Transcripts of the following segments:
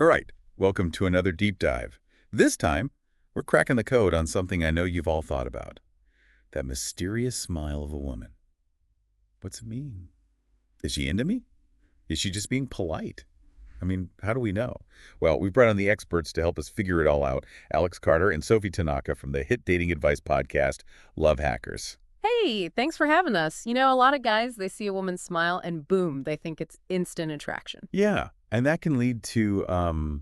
All right, welcome to another deep dive. This time, we're cracking the code on something I know you've all thought about. That mysterious smile of a woman. What's it mean? Is she into me? Is she just being polite? I mean, how do we know? Well, we brought on the experts to help us figure it all out. Alex Carter and Sophie Tanaka from the hit dating advice podcast, Love Hackers. Hey, thanks for having us. A lot of guys, they see a woman smile and boom, they think it's instant attraction. Yeah, and that can lead to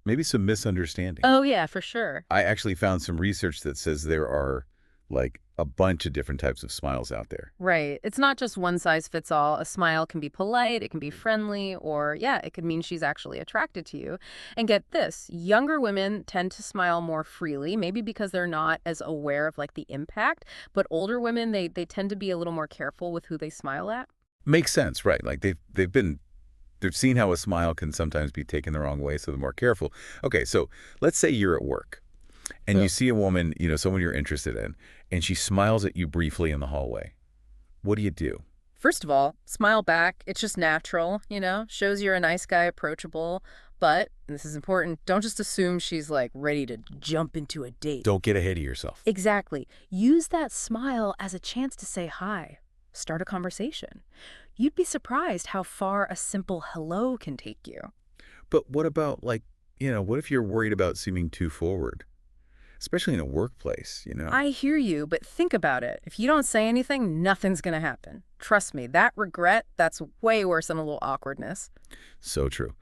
maybe some misunderstandings. Oh, yeah, for sure. I actually found some research that says there are like a bunch of different types of smiles out there. Right. It's not just one size fits all. A smile can be polite, it can be friendly, or yeah, it could mean she's actually attracted to you. And get this, younger women tend to smile more freely, maybe because they're not as aware of like the impact, but older women, they tend to be a little more careful with who they smile at. Makes sense, right? Like they've seen how a smile can sometimes be taken the wrong way, so they're more careful. Okay, so let's say you're at work and Yeah. you see a woman, someone you're interested in, and she smiles at you briefly in the hallway. What do you do? First of all, smile back. It's just natural, shows you're a nice guy, approachable. But, and this is important, don't just assume she's like ready to jump into a date. Don't get ahead of yourself. Exactly. Use that smile as a chance to say hi, start a conversation. You'd be surprised how far a simple hello can take you. But what about what if you're worried about seeming too forward? Especially in a workplace. I hear you, but think about it. If you don't say anything, nothing's going to happen. Trust me, that regret, that's way worse than a little awkwardness. So true.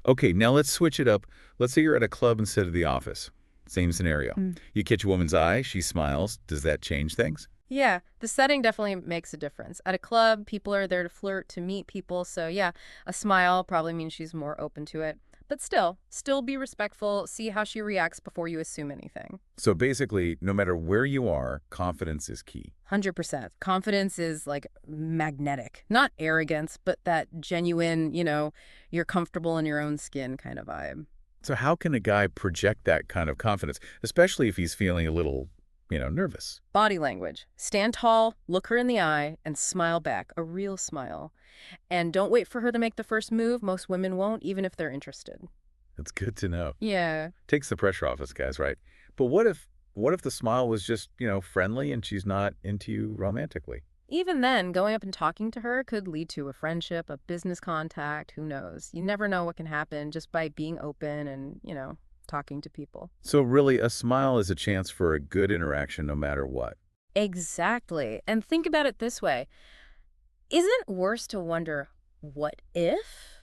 Okay, now let's switch it up. Let's say you're at a club instead of the office. Same scenario. You catch a woman's eye, she smiles. Does that change things? Yeah, the setting definitely makes a difference. At a club, people are there to flirt, to meet people, so yeah, a smile probably means she's more open to it. But still be respectful, see how she reacts before you assume anything. So basically, no matter where you are, confidence is key. 100%. Confidence is like magnetic. Not arrogance, but that genuine, you're comfortable in your own skin kind of vibe. So how can a guy project that kind of confidence, especially if he's feeling a little, nervous? Body language. Stand tall, look her in the eye, and smile back. A real smile. And don't wait for her to make the first move. Most women won't, even if they're interested. That's good to know. Yeah. Takes the pressure off us guys, right? But what if the smile was just, friendly and she's not into you romantically? Even then, going up and talking to her could lead to a friendship, a business contact, who knows? You never know what can happen just by being open and, talking to people. So really, a smile is a chance for a good interaction no matter what. Exactly. And think about it this way. Isn't it worse to wonder, what if,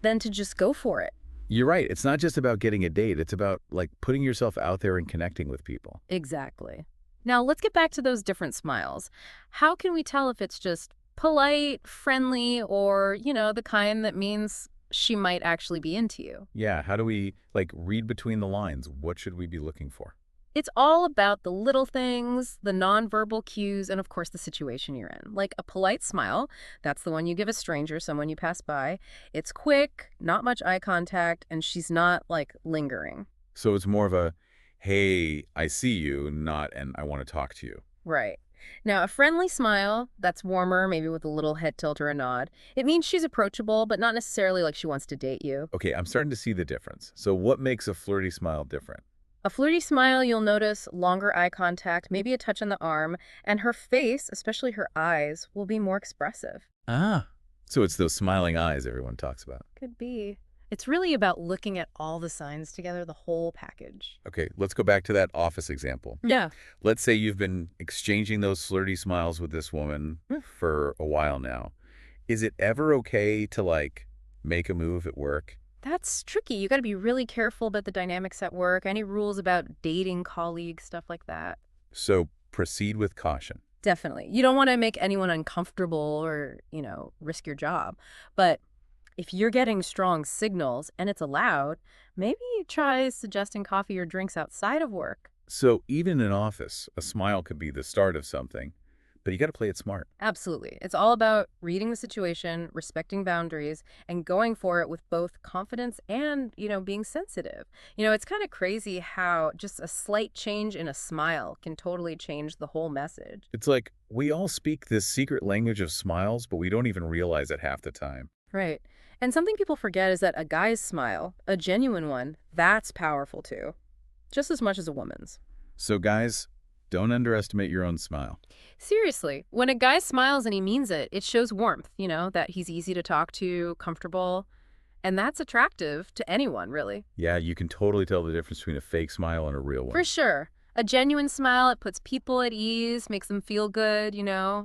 than to just go for it? You're right. It's not just about getting a date. It's about putting yourself out there and connecting with people. Exactly. Now, let's get back to those different smiles. How can we tell if it's just polite, friendly, or, the kind that means she might actually be into you? Yeah, how do we read between the lines? What should we be looking for? It's all about the little things, the nonverbal cues, and of course the situation you're in. Like a polite smile, that's the one you give a stranger, someone you pass by. It's quick, not much eye contact, and she's not lingering. So it's more of a, hey, I see you, not and I want to talk to you. Right. Now, a friendly smile, that's warmer, maybe with a little head tilt or a nod. It means she's approachable, but not necessarily like she wants to date you. Okay, I'm starting to see the difference. So what makes a flirty smile different? A flirty smile, you'll notice longer eye contact, maybe a touch on the arm, and her face, especially her eyes, will be more expressive. Ah. So it's those smiling eyes everyone talks about. Could be. It's really about looking at all the signs together, the whole package. Okay, let's go back to that office example. Yeah. Let's say you've been exchanging those flirty smiles with this woman for a while now. Is it ever okay to make a move at work? That's tricky. You got to be really careful about the dynamics at work, any rules about dating colleagues, stuff like that. So proceed with caution. Definitely. You don't want to make anyone uncomfortable or, risk your job. But if you're getting strong signals and it's allowed, maybe try suggesting coffee or drinks outside of work. So even in office, a smile could be the start of something, but you got to play it smart. Absolutely. It's all about reading the situation, respecting boundaries, and going for it with both confidence and, being sensitive. It's kind of crazy how just a slight change in a smile can totally change the whole message. It's like we all speak this secret language of smiles, but we don't even realize it half the time. Right. And something people forget is that a guy's smile, a genuine one, that's powerful too, just as much as a woman's. So guys, don't underestimate your own smile. Seriously, when a guy smiles and he means it, it shows warmth, that he's easy to talk to, comfortable, and that's attractive to anyone, really. Yeah, you can totally tell the difference between a fake smile and a real For one. sure. A genuine smile, it puts people at ease, makes them feel good.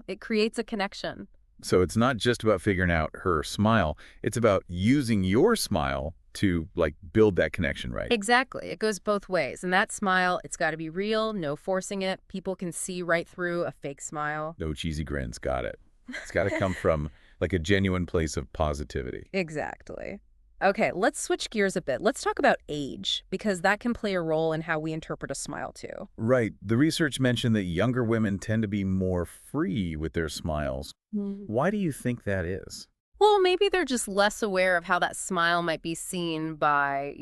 It creates a connection. So it's not just about figuring out her smile. It's about using your smile to, like, build that connection, right? Exactly. It goes both ways. And that smile, it's got to be real, no forcing it. People can see right through a fake smile. No cheesy grins. Got it. It's got to come from, like, a genuine place of positivity. Exactly. Okay, let's switch gears a bit. Let's talk about age, because that can play a role in how we interpret a smile, too. Right. The research mentioned that younger women tend to be more free with their smiles. Why do you think that is? Well, maybe they're just less aware of how that smile might be seen by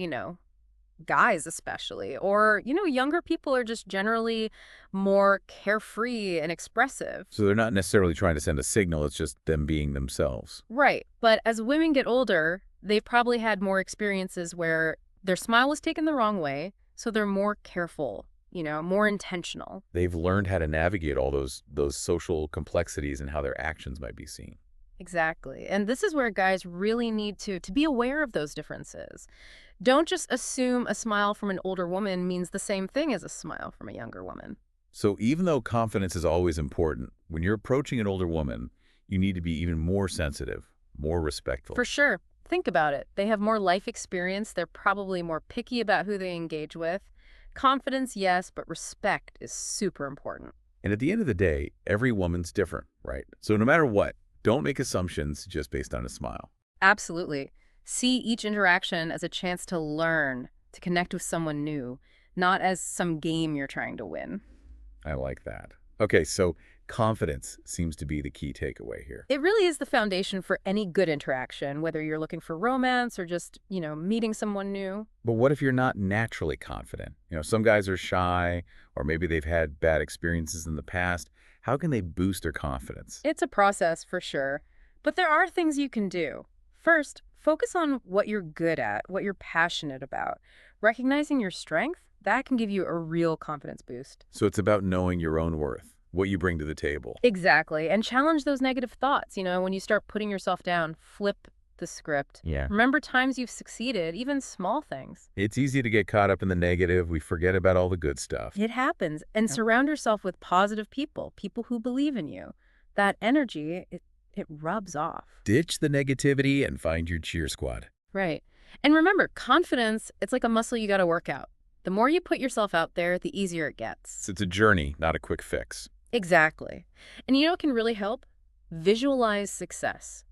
guys especially. Or younger people are just generally more carefree and expressive. So they're not necessarily trying to send a signal, it's just them being themselves. Right. But as women get older, they've probably had more experiences where their smile was taken the wrong way, so they're more careful, more intentional. They've learned how to navigate all those social complexities and how their actions might be seen. Exactly. And this is where guys really need to be aware of those differences. Don't just assume a smile from an older woman means the same thing as a smile from a younger woman. So even though confidence is always important, when you're approaching an older woman, you need to be even more sensitive, more respectful. For sure. Think about it. They have more life experience. They're probably more picky about who they engage with. Confidence, yes, but respect is super important. And at the end of the day, every woman's different, right? So no matter what, don't make assumptions just based on a smile. Absolutely. See each interaction as a chance to learn, to connect with someone new, not as some game you're trying to win. I like that. Okay, so confidence seems to be the key takeaway here. It really is the foundation for any good interaction, whether you're looking for romance or just meeting someone new. But what if you're not naturally confident? Some guys are shy, or maybe they've had bad experiences in the past. How can they boost their confidence? It's a process for sure, but there are things you can do. First, focus on what you're good at, what you're passionate about. Recognizing your strength, that can give you a real confidence boost. So it's about knowing your own worth, what you bring to the table. Exactly. And challenge those negative thoughts. When you start putting yourself down, flip the script. Yeah. Remember times you've succeeded, even small things. It's easy to get caught up in the negative. We forget about all the good stuff. It happens. And surround yourself with positive people, people who believe in you. That energy, it rubs off. Ditch the negativity and find your cheer squad. Right. And remember, confidence, it's like a muscle you got to work out. The more you put yourself out there, the easier it gets. It's a journey, not a quick fix. Exactly. And what can really help? Visualize success.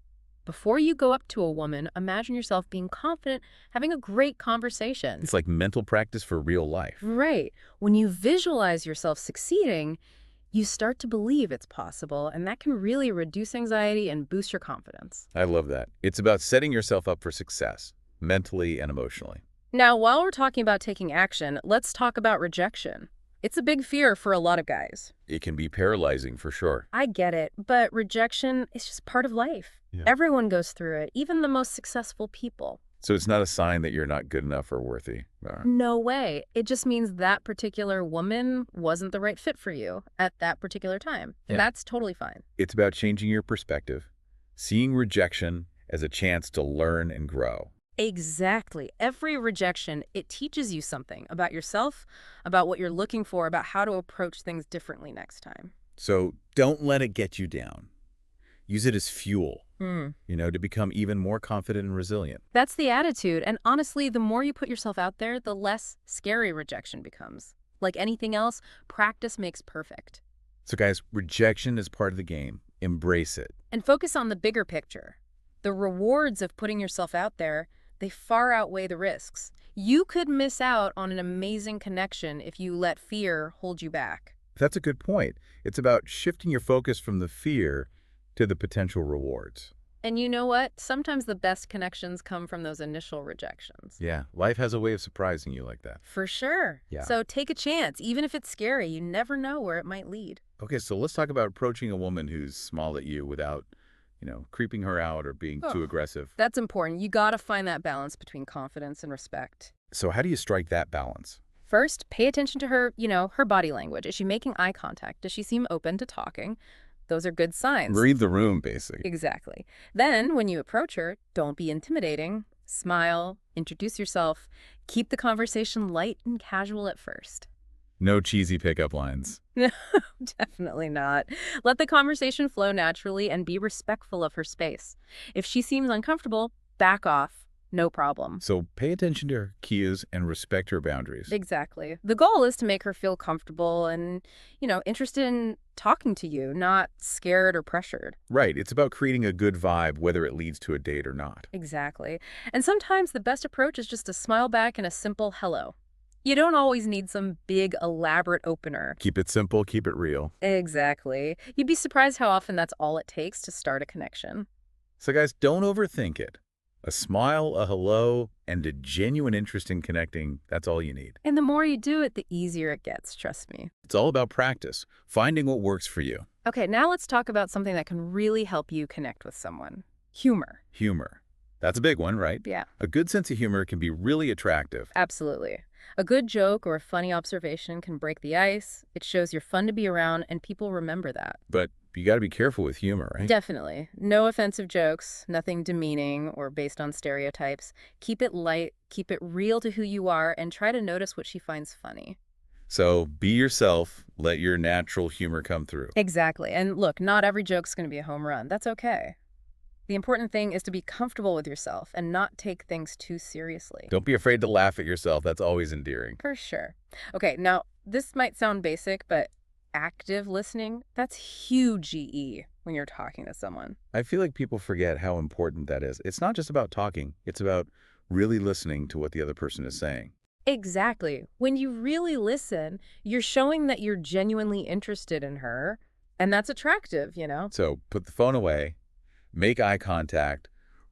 Before you go up to a woman, imagine yourself being confident, having a great conversation. It's like mental practice for real life. Right. When you visualize yourself succeeding, you start to believe it's possible, and that can really reduce anxiety and boost your confidence. I love that. It's about setting yourself up for success, mentally and emotionally. Now, while we're talking about taking action, let's talk about rejection. It's a big fear for a lot of guys. It can be paralyzing for sure. I get it, but rejection is just part of life. Yeah. Everyone goes through it, even the most successful people. So it's not a sign that you're not good enough or worthy. No way. It just means that particular woman wasn't the right fit for you at that particular time. And Yeah. that's totally fine. It's about changing your perspective, seeing rejection as a chance to learn and grow. Exactly. Every rejection, it teaches you something about yourself, about what you're looking for, about how to approach things differently next time. So don't let it get you down. Use it as fuel, Hmm. to become even more confident and resilient. That's the attitude. And honestly, the more you put yourself out there, the less scary rejection becomes. Like anything else, practice makes perfect. So guys, rejection is part of the game. Embrace it. And focus on the bigger picture. The rewards of putting yourself out there, they far outweigh the risks. You could miss out on an amazing connection if you let fear hold you back. That's a good point. It's about shifting your focus from the fear to the potential rewards. And you know what? Sometimes the best connections come from those initial rejections. Yeah, life has a way of surprising you like that. For sure. Yeah. So take a chance. Even if it's scary, you never know where it might lead. Okay, so let's talk about approaching a woman who's small at you without creeping her out or being too aggressive. That's important. You gotta find that balance between confidence and respect. So how do you strike that balance? First, pay attention to her, her body language. Is she making eye contact? Does she seem open to talking? Those are good signs. Read the room, basically. Exactly. Then, when you approach her, don't be intimidating. Smile, introduce yourself, keep the conversation light and casual at first. No cheesy pickup lines. No, definitely not. Let the conversation flow naturally and be respectful of her space. If she seems uncomfortable, back off. No problem. So pay attention to her cues and respect her boundaries. Exactly. The goal is to make her feel comfortable and, interested in talking to you, not scared or pressured. Right. It's about creating a good vibe, whether it leads to a date or not. Exactly. And sometimes the best approach is just to smile back and a simple hello. You don't always need some big, elaborate opener. Keep it simple, keep it real. Exactly. You'd be surprised how often that's all it takes to start a connection. So guys, don't overthink it. A smile, a hello, and a genuine interest in connecting, that's all you need. And the more you do it, the easier it gets, trust me. It's all about practice, finding what works for you. Okay, now let's talk about something that can really help you connect with someone. Humor. Humor. That's a big one, right? Yeah. A good sense of humor can be really attractive. Absolutely. A good joke or a funny observation can break the ice. It shows you're fun to be around, and people remember that. But you got to be careful with humor, right? Definitely. No offensive jokes, nothing demeaning or based on stereotypes. Keep it light, keep it real to who you are, and try to notice what she finds funny. So be yourself, let your natural humor come through. Exactly. And look, not every joke's going to be a home run. That's okay. The important thing is to be comfortable with yourself and not take things too seriously. Don't be afraid to laugh at yourself. That's always endearing. For sure. Okay, now this might sound basic, but active listening, that's huge GE when you're talking to someone. I feel like people forget how important that is. It's not just about talking. It's about really listening to what the other person is saying. Exactly. When you really listen, you're showing that you're genuinely interested in her, and that's attractive, So put the phone away, make eye contact,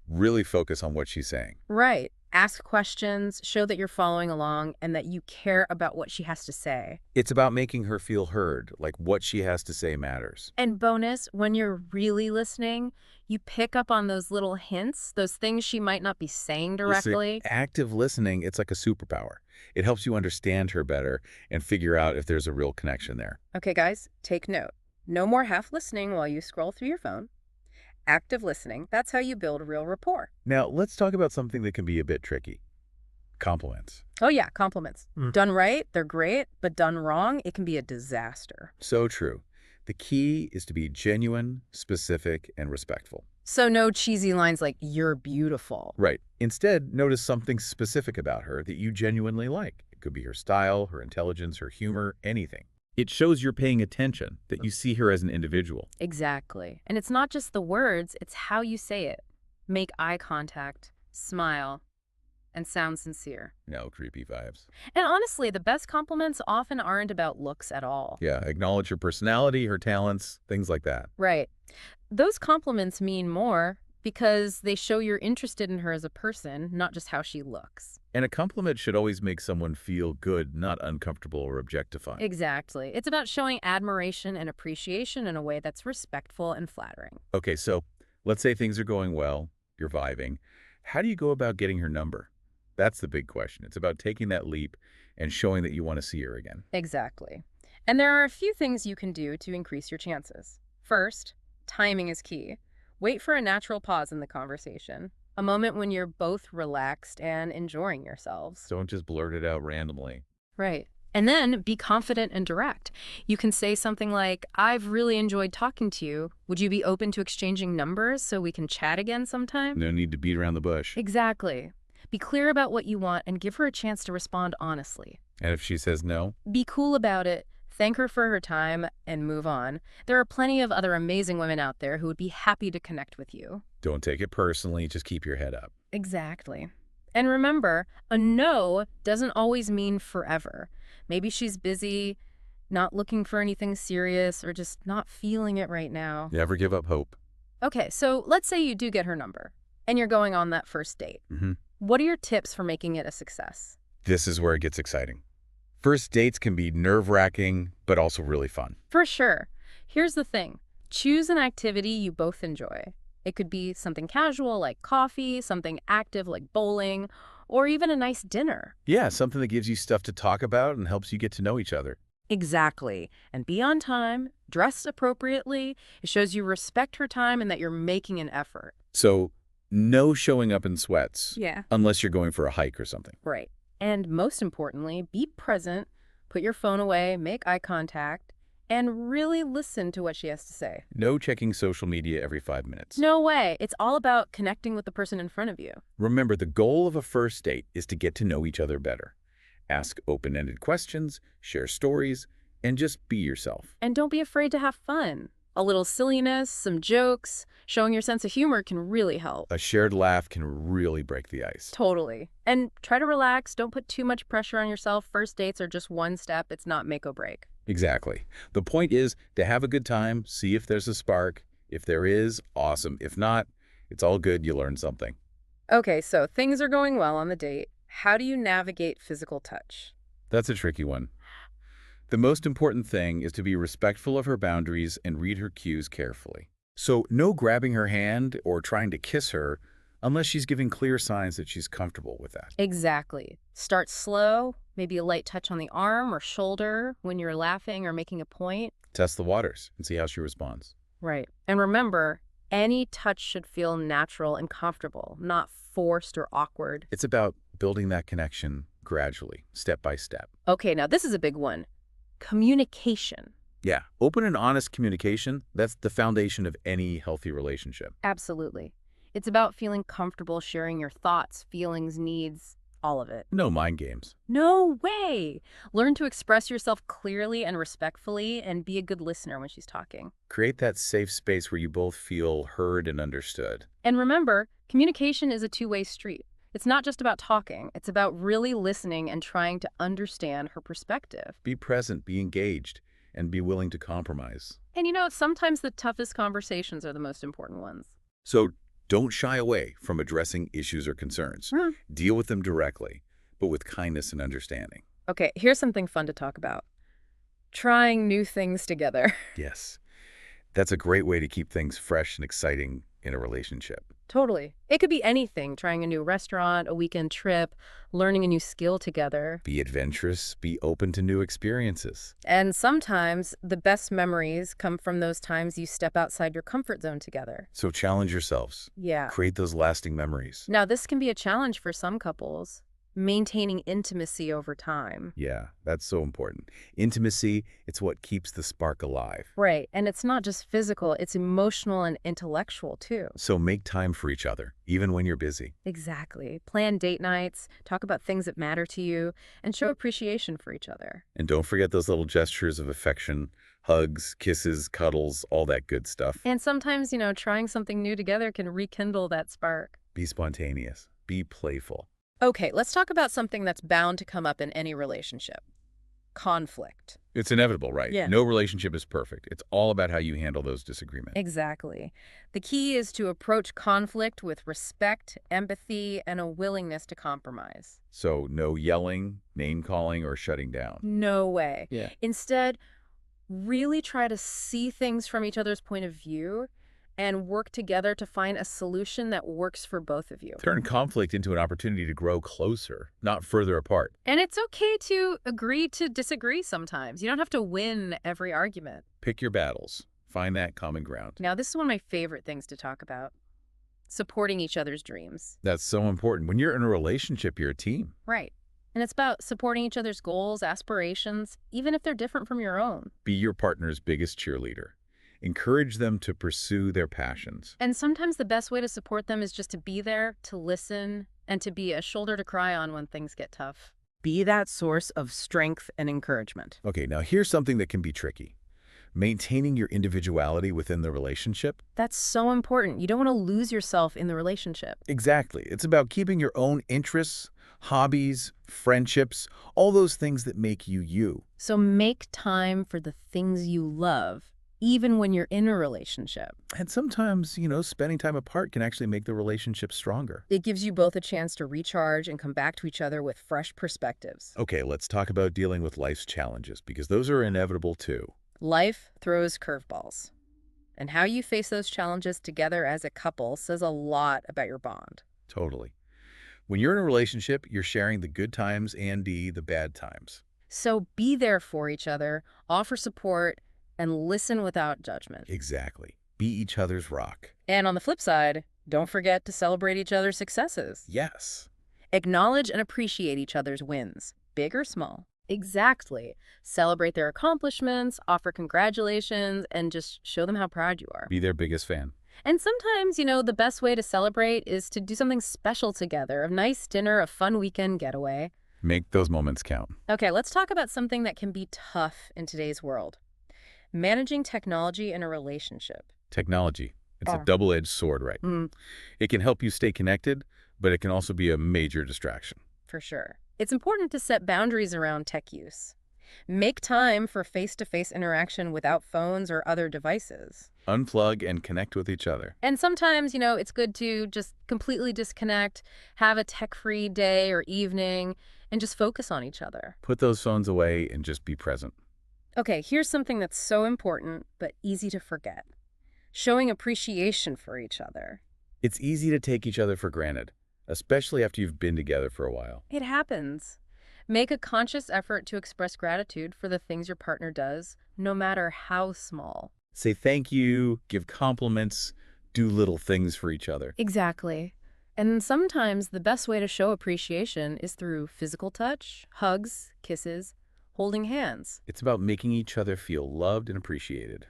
really focus on what she's saying. Right. Ask questions, show that you're following along, and that you care about what she has to say. It's about making her feel heard, like what she has to say matters. And bonus, when you're really listening, you pick up on those little hints, those things she might not be saying directly. Active listening, it's like a superpower. It helps you understand her better and figure out if there's a real connection there. Okay, guys, take note. No more half listening while you scroll through your phone. Active listening, that's how you build real rapport. Now, let's talk about something that can be a bit tricky. Compliments. Oh yeah, compliments. Done right, they're great, but done wrong, it can be a disaster. So true. The key is to be genuine, specific, and respectful. So no cheesy lines like, "You're beautiful." Right. Instead, notice something specific about her that you genuinely like. It could be her style, her intelligence, her humor, anything. It shows you're paying attention, that you see her as an individual. Exactly. And it's not just the words, it's how you say it. Make eye contact, smile, and sound sincere. No creepy vibes. And honestly, the best compliments often aren't about looks at all. Yeah, acknowledge her personality, her talents, things like that. Right. Those compliments mean more because they show you're interested in her as a person, not just how she looks. And a compliment should always make someone feel good, not uncomfortable or objectifying. Exactly. It's about showing admiration and appreciation in a way that's respectful and flattering. Okay, so let's say things are going well, you're vibing. How do you go about getting her number? That's the big question. It's about taking that leap and showing that you want to see her again. Exactly. And there are a few things you can do to increase your chances. First, timing is key. Wait for a natural pause in the conversation, a moment when you're both relaxed and enjoying yourselves. Don't just blurt it out randomly. Right. And then be confident and direct. You can say something like, "I've really enjoyed talking to you. Would you be open to exchanging numbers so we can chat again sometime?" No need to beat around the bush. Exactly. Be clear about what you want and give her a chance to respond honestly. And if she says no? Be cool about it. Thank her for her time and move on. There are plenty of other amazing women out there who would be happy to connect with you. Don't take it personally. Just keep your head up. Exactly. And remember, a no doesn't always mean forever. Maybe she's busy, not looking for anything serious, or just not feeling it right now. Never give up hope. Okay, so let's say you do get her number and you're going on that first date. What are your tips for making it a success? This is where it gets exciting. First dates can be nerve-wracking, but also really fun. For sure. Here's the thing. Choose an activity you both enjoy. It could be something casual like coffee, something active like bowling, or even a nice dinner. Yeah, something that gives you stuff to talk about and helps you get to know each other. Exactly. And be on time, dress appropriately. It shows you respect her time and that you're making an effort. So, no showing up in sweats. Yeah. Unless you're going for a hike or something. Right. And most importantly, be present, put your phone away, make eye contact, and really listen to what she has to say. No checking social media every 5 minutes. No way. It's all about connecting with the person in front of you. Remember, the goal of a first date is to get to know each other better. Ask open-ended questions, share stories, and just be yourself. And don't be afraid to have fun. A little silliness, some jokes, showing your sense of humor can really help. A shared laugh can really break the ice. Totally. And try to relax. Don't put too much pressure on yourself. First dates are just one step. It's not make or break. Exactly. The point is to have a good time, see if there's a spark. If there is, awesome. If not, it's all good. You learned something. Okay, so things are going well on the date. How do you navigate physical touch? That's a tricky one. The most important thing is to be respectful of her boundaries and read her cues carefully. So no grabbing her hand or trying to kiss her unless she's giving clear signs that she's comfortable with that. Exactly. Start slow, maybe a light touch on the arm or shoulder when you're laughing or making a point. Test the waters and see how she responds. Right. And remember, any touch should feel natural and comfortable, not forced or awkward. It's about building that connection gradually, step by step. Okay, now this is a big one. Communication. Yeah, open and honest communication, that's the foundation of any healthy relationship. Absolutely. It's about feeling comfortable sharing your thoughts, feelings, needs, all of it. No mind games. No way! Learn to express yourself clearly and respectfully and be a good listener when she's talking. Create that safe space where you both feel heard and understood. And remember, communication is a two-way street. It's not just about talking. It's about really listening and trying to understand her perspective. Be present, be engaged, and be willing to compromise. And sometimes the toughest conversations are the most important ones. So don't shy away from addressing issues or concerns. Deal with them directly, but with kindness and understanding. Okay, here's something fun to talk about. Trying new things together. Yes, that's a great way to keep things fresh and exciting in a relationship. Totally. It could be anything, trying a new restaurant, a weekend trip, learning a new skill together. Be adventurous, be open to new experiences. And sometimes the best memories come from those times you step outside your comfort zone together. So challenge yourselves. Yeah. Create those lasting memories. Now, this can be a challenge for some couples, maintaining intimacy over time. Yeah, that's so important. Intimacy, it's what keeps the spark alive. Right. And it's not just physical, it's emotional and intellectual too. So make time for each other, even when you're busy. Exactly. Plan date nights, talk about things that matter to you, and show appreciation for each other. And don't forget those little gestures of affection, hugs, kisses, cuddles, all that good stuff. And sometimes, trying something new together can rekindle that spark. Be spontaneous. Be playful. Okay, let's talk about something that's bound to come up in any relationship. Conflict. It's inevitable, right? Yeah. No relationship is perfect. It's all about how you handle those disagreements. Exactly. The key is to approach conflict with respect, empathy, and a willingness to compromise. So no yelling, name-calling, or shutting down. No way. Yeah. Instead, really try to see things from each other's point of view and work together to find a solution that works for both of you. Turn conflict into an opportunity to grow closer, not further apart. And it's okay to agree to disagree sometimes. You don't have to win every argument. Pick your battles. Find that common ground. Now, this is one of my favorite things to talk about. Supporting each other's dreams. That's so important. When you're in a relationship, you're a team. Right. And it's about supporting each other's goals, aspirations, even if they're different from your own. Be your partner's biggest cheerleader. Encourage them to pursue their passions. And sometimes the best way to support them is just to be there, to listen, and to be a shoulder to cry on when things get tough. Be that source of strength and encouragement. Okay, now here's something that can be tricky. Maintaining your individuality within the relationship. That's so important. You don't want to lose yourself in the relationship. Exactly. It's about keeping your own interests, hobbies, friendships, all those things that make you you. So make time for the things you love, even when you're in a relationship. And sometimes, spending time apart can actually make the relationship stronger. It gives you both a chance to recharge and come back to each other with fresh perspectives. Okay, let's talk about dealing with life's challenges, because those are inevitable too. Life throws curveballs. And how you face those challenges together as a couple says a lot about your bond. Totally. When you're in a relationship, you're sharing the good times and the bad times. So be there for each other, offer support, and listen without judgment. Exactly. Be each other's rock. And on the flip side, don't forget to celebrate each other's successes. Yes. Acknowledge and appreciate each other's wins, big or small. Exactly. Celebrate their accomplishments, offer congratulations, and just show them how proud you are. Be their biggest fan. And sometimes, the best way to celebrate is to do something special together, a nice dinner, a fun weekend getaway. Make those moments count. Okay, let's talk about something that can be tough in today's world. Managing technology in a relationship. Technology. It's a double-edged sword, right? It can help you stay connected, but it can also be a major distraction. For sure. It's important to set boundaries around tech use. Make time for face-to-face interaction without phones or other devices. Unplug and connect with each other. And sometimes, it's good to just completely disconnect, have a tech-free day or evening, and just focus on each other. Put those phones away and just be present. Okay, here's something that's so important, but easy to forget. Showing appreciation for each other. It's easy to take each other for granted, especially after you've been together for a while. It happens. Make a conscious effort to express gratitude for the things your partner does, no matter how small. Say thank you, give compliments, do little things for each other. Exactly. And sometimes the best way to show appreciation is through physical touch, hugs, kisses, holding hands. It's about making each other feel loved and appreciated.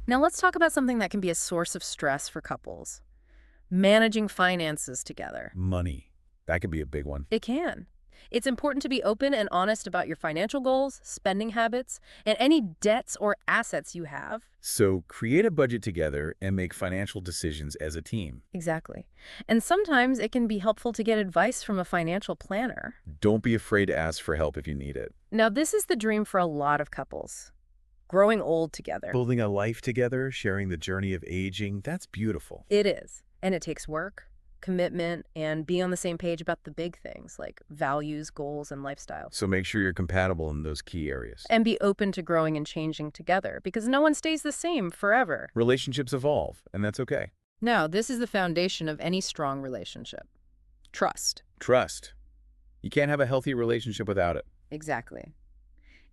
Now let's talk about something that can be a source of stress for couples. Managing finances together. Money. That could be a big one. It can. It's important to be open and honest about your financial goals, spending habits, and any debts or assets you have. So create a budget together and make financial decisions as a team. Exactly. And sometimes it can be helpful to get advice from a financial planner. Don't be afraid to ask for help if you need it. Now, this is the dream for a lot of couples. Growing old together. Building a life together, sharing the journey of aging, that's beautiful. It is. And it takes work, commitment, and being on the same page about the big things like values, goals, and lifestyle. So make sure you're compatible in those key areas. And be open to growing and changing together, because no one stays the same forever. Relationships evolve, and that's okay. Now, this is the foundation of any strong relationship. Trust. Trust. You can't have a healthy relationship without it. Exactly.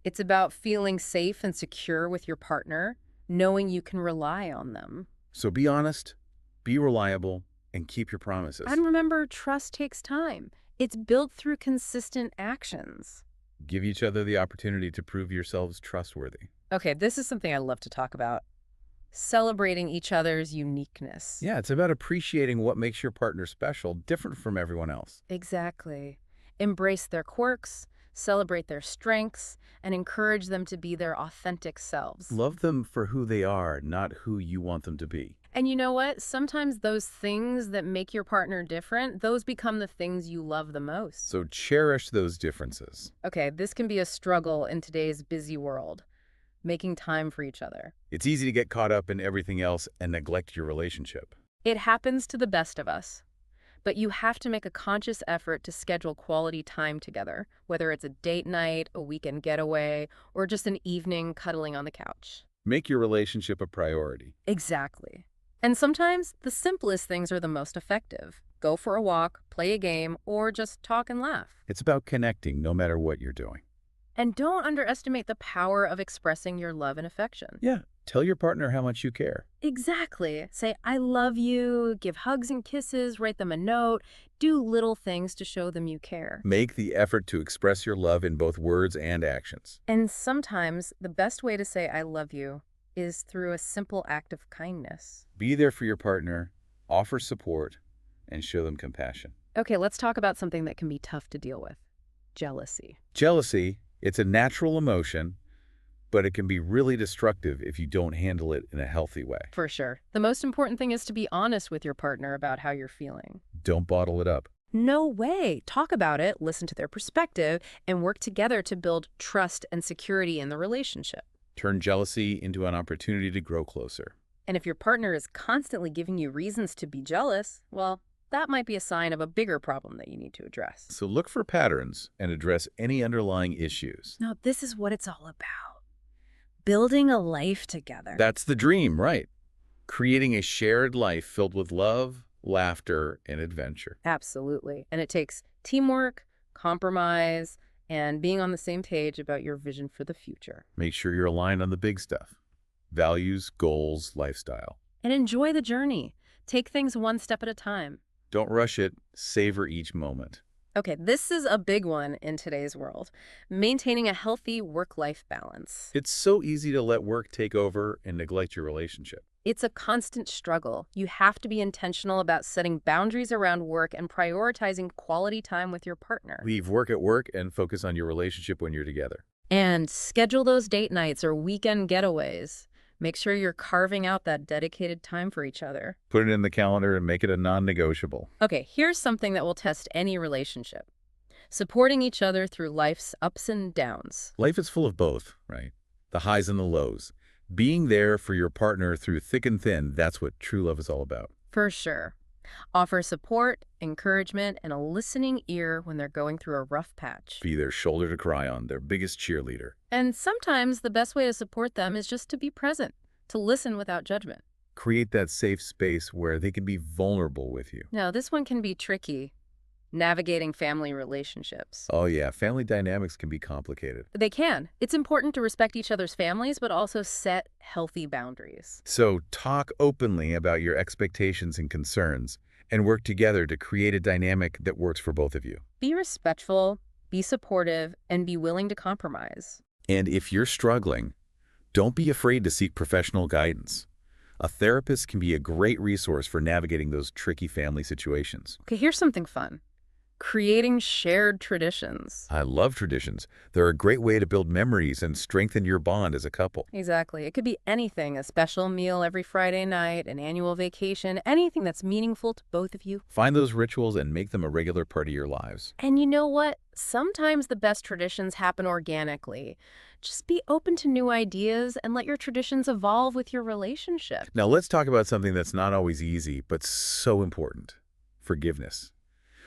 It's about feeling safe and secure with your partner, knowing you can rely on them. So be honest, be reliable, and keep your promises. And remember, trust takes time. It's built through consistent actions. Give each other the opportunity to prove yourselves trustworthy. Okay, this is something I love to talk about. Celebrating each other's uniqueness. Yeah, it's about appreciating what makes your partner special, different from everyone else. Exactly. Embrace their quirks, celebrate their strengths, and encourage them to be their authentic selves. Love them for who they are, not who you want them to be. And you know what? Sometimes those things that make your partner different, those become the things you love the most. So cherish those differences. Okay, this can be a struggle in today's busy world, making time for each other. It's easy to get caught up in everything else and neglect your relationship. It happens to the best of us. But you have to make a conscious effort to schedule quality time together, whether it's a date night, a weekend getaway, or just an evening cuddling on the couch. Make your relationship a priority. Exactly. And sometimes the simplest things are the most effective. Go for a walk, play a game, or just talk and laugh. It's about connecting no matter what you're doing. And don't underestimate the power of expressing your love and affection. Yeah, tell your partner how much you care. Exactly. Say, I love you, give hugs and kisses, write them a note, do little things to show them you care. Make the effort to express your love in both words and actions. And sometimes the best way to say I love you is through a simple act of kindness. Be there for your partner, offer support, and show them compassion. Okay, let's talk about something that can be tough to deal with. Jealousy. Jealousy, it's a natural emotion, but it can be really destructive if you don't handle it in a healthy way. For sure. The most important thing is to be honest with your partner about how you're feeling. Don't bottle it up. No way. Talk about it, listen to their perspective, and work together to build trust and security in the relationship. Turn jealousy into an opportunity to grow closer. And if your partner is constantly giving you reasons to be jealous, well, that might be a sign of a bigger problem that you need to address. So look for patterns and address any underlying issues. Now, this is what it's all about. Building a life together. That's the dream, right? creating a shared life filled with love, laughter, and adventure. Absolutely. And it takes teamwork, compromise, and being on the same page about your vision for the future. Make sure you're aligned on the big stuff: values, goals, lifestyle. And enjoy the journey. Take things one step at a time. Don't rush it. Savor each moment. Okay, this is a big one in today's world. Maintaining a healthy work-life balance. It's so easy to let work take over and neglect your relationship. It's a constant struggle. You have to be intentional about setting boundaries around work and prioritizing quality time with your partner. Leave work at work and focus on your relationship when you're together. And schedule those date nights or weekend getaways. Make sure you're carving out that dedicated time for each other. Put it in the calendar and make it a non-negotiable. Okay, here's something that will test any relationship. Supporting each other through life's ups and downs. Life is full of both, right? The highs and the lows. Being there for your partner through thick and thin, that's what true love is all about. For sure. Offer support, encouragement, and a listening ear when they're going through a rough patch. Be their shoulder to cry on, their biggest cheerleader. And sometimes the best way to support them is just to be present, to listen without judgment. Create that safe space where they can be vulnerable with you. Now, this one can be tricky. Navigating family relationships. Oh yeah, family dynamics can be complicated. They can. It's important to respect each other's families, but also set healthy boundaries. So talk openly about your expectations and concerns and work together to create a dynamic that works for both of you. Be respectful, be supportive, and be willing to compromise. And if you're struggling, don't be afraid to seek professional guidance. A therapist can be a great resource for navigating those tricky family situations. Okay, here's something fun. Creating shared traditions. I love traditions. They're a great way to build memories and strengthen your bond as a couple. Exactly. It could be anything, a special meal every Friday night, an annual vacation, anything that's meaningful to both of you. Find those rituals and make them a regular part of your lives. And you know what? Sometimes the best traditions happen organically. Just be open to new ideas and let your traditions evolve with your relationship. Now let's talk about something that's not always easy, but so important: forgiveness.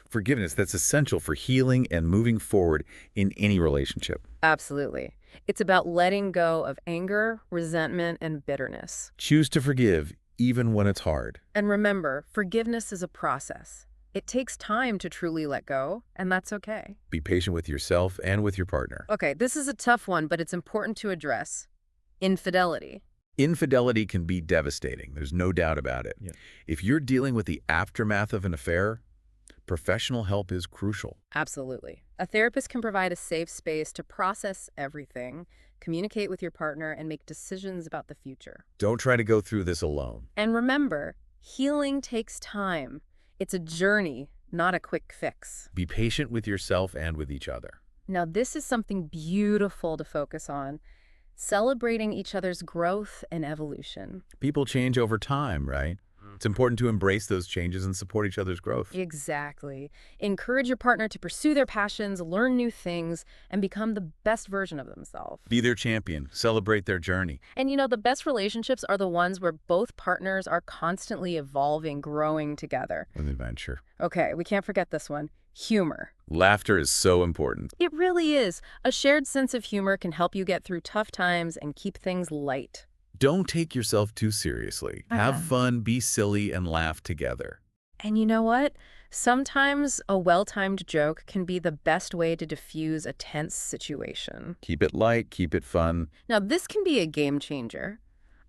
Forgiveness that's essential for healing and moving forward in any relationship. Absolutely. It's about letting go of anger, resentment, and bitterness. Choose to forgive even when it's hard. And remember, forgiveness is a process. It takes time to truly let go, and that's okay. Be patient with yourself and with your partner. Okay, this is a tough one, but it's important to address. Infidelity. Infidelity can be devastating. There's no doubt about it. Yeah. If you're dealing with the aftermath of an affair, professional help is crucial. Absolutely. A therapist can provide a safe space to process everything, communicate with your partner, and make decisions about the future. Don't try to go through this alone. And remember, healing takes time. It's a journey, not a quick fix. Be patient with yourself and with each other. Now, this is something beautiful to focus on. Celebrating each other's growth and evolution. People change over time, right? It's important to embrace those changes and support each other's growth. Exactly. Encourage your partner to pursue their passions, learn new things, and become the best version of themselves. Be their champion. Celebrate their journey. And you know, the best relationships are the ones where both partners are constantly evolving, growing together. An adventure. Okay, we can't forget this one. Humor. Laughter is so important. It really is. A shared sense of humor can help you get through tough times and keep things light. Don't take yourself too seriously. Have fun, be silly, and laugh together. And you know what? Sometimes a well-timed joke can be the best way to diffuse a tense situation. Keep it light, keep it fun. Now, this can be a game changer.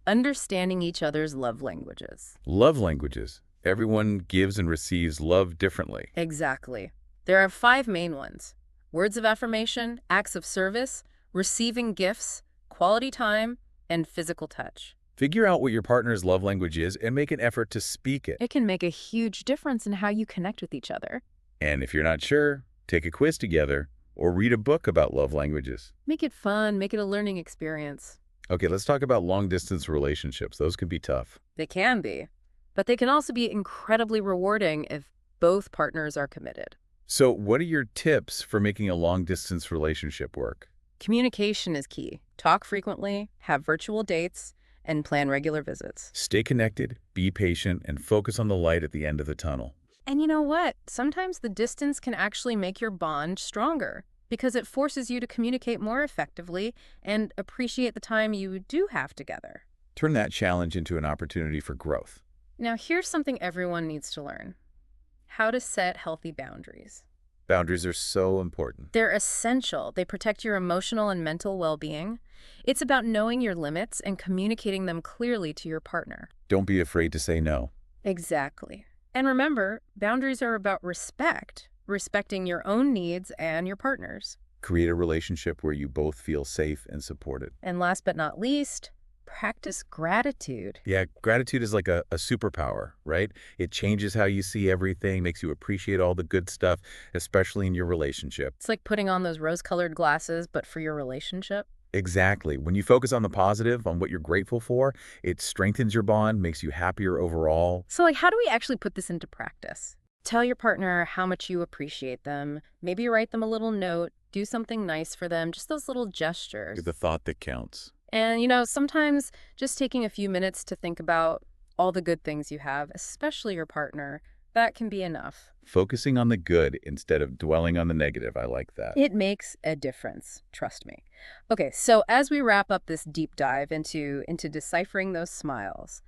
Understanding each other's love languages. Love languages. Everyone gives and receives love differently. Exactly. There are 5 main ones: words of affirmation, acts of service, receiving gifts, quality time, and physical touch. Figure out what your partner's love language is and make an effort to speak it. It can make a huge difference in how you connect with each other. And if you're not sure, take a quiz together or read a book about love languages. Make it fun, make it a learning experience. Okay, let's talk about long-distance relationships. Those can be tough. They can be, but they can also be incredibly rewarding if both partners are committed. So what are your tips for making a long-distance relationship work? Communication is key. Talk frequently, have virtual dates, and plan regular visits. Stay connected, be patient, and focus on the light at the end of the tunnel. And you know what? Sometimes the distance can actually make your bond stronger because it forces you to communicate more effectively and appreciate the time you do have together. Turn that challenge into an opportunity for growth. Now, here's something everyone needs to learn: how to set healthy boundaries. Boundaries are so important. They're essential. They protect your emotional and mental well-being. It's about knowing your limits and communicating them clearly to your partner. Don't be afraid to say no. Exactly. And remember, boundaries are about respect, respecting your own needs and your partner's. Create a relationship where you both feel safe and supported. And last but not least, practice gratitude. Yeah, gratitude is like a superpower, right? It changes how you see everything, makes you appreciate all the good stuff, especially in your relationship. It's like putting on those rose-colored glasses, but for your relationship. Exactly. When you focus on the positive, on what you're grateful for, it strengthens your bond, makes you happier overall. So, like, how do we actually put this into practice? Tell your partner how much you appreciate them. Maybe write them a little note. Do something nice for them. Just those little gestures. The thought that counts. And, sometimes just taking a few minutes to think about all the good things you have, especially your partner, that can be enough. Focusing on the good instead of dwelling on the negative. I like that. It makes a difference, trust me. Okay, so as we wrap up this deep dive into deciphering those smiles,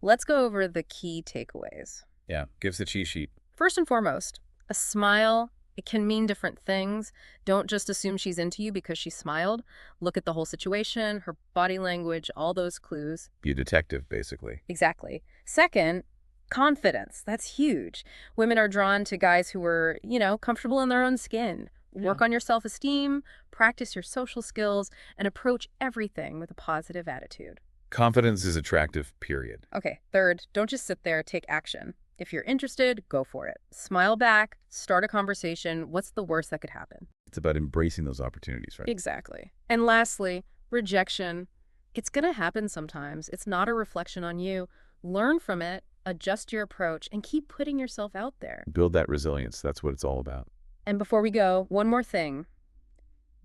let's go over the key takeaways. Yeah, give us the cheat sheet. First and foremost, a smile, it can mean different things. Don't just assume she's into you because she smiled. Look at the whole situation, her body language, all those clues. Be a detective, basically. Exactly. Second, confidence. That's huge. Women are drawn to guys who are, comfortable in their own skin. Work on your self-esteem, practice your social skills, and approach everything with a positive attitude. Confidence is attractive, period. Okay, third, don't just sit there, take action. If you're interested, go for it. Smile back, start a conversation. What's the worst that could happen? It's about embracing those opportunities, right? Exactly. And lastly, rejection. It's going to happen sometimes. It's not a reflection on you. Learn from it, adjust your approach, and keep putting yourself out there. Build that resilience. That's what it's all about. And before we go, one more thing.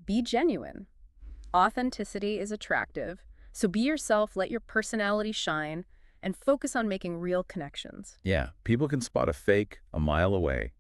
Be genuine. Authenticity is attractive, so be yourself, let your personality shine, and focus on making real connections. Yeah, people can spot a fake a mile away.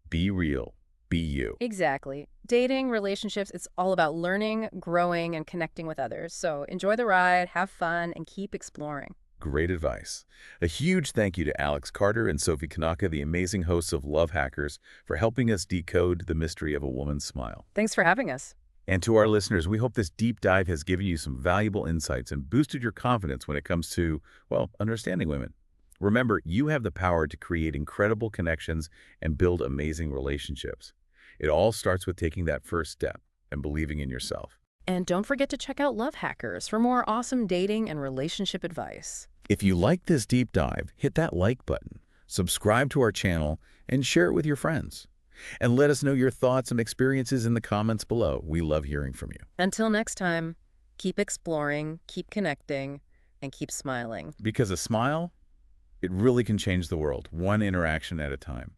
Be real. Be you. Exactly. Dating, relationships, it's all about learning, growing, and connecting with others. So enjoy the ride, have fun, and keep exploring. Great advice. A huge thank you to Alex Carter and Sophie Kanaka, the amazing hosts of Love Hackers, for helping us decode the mystery of a woman's smile. Thanks for having us. And to our listeners, we hope this deep dive has given you some valuable insights and boosted your confidence when it comes to, well, understanding women. Remember, you have the power to create incredible connections and build amazing relationships. It all starts with taking that first step and believing in yourself. And don't forget to check out Love Hackers for more awesome dating and relationship advice. If you like this deep dive, hit that like button, subscribe to our channel, and share it with your friends. And let us know your thoughts and experiences in the comments below. We love hearing from you. Until next time, keep exploring, keep connecting, and keep smiling. Because a smile, it really can change the world, one interaction at a time.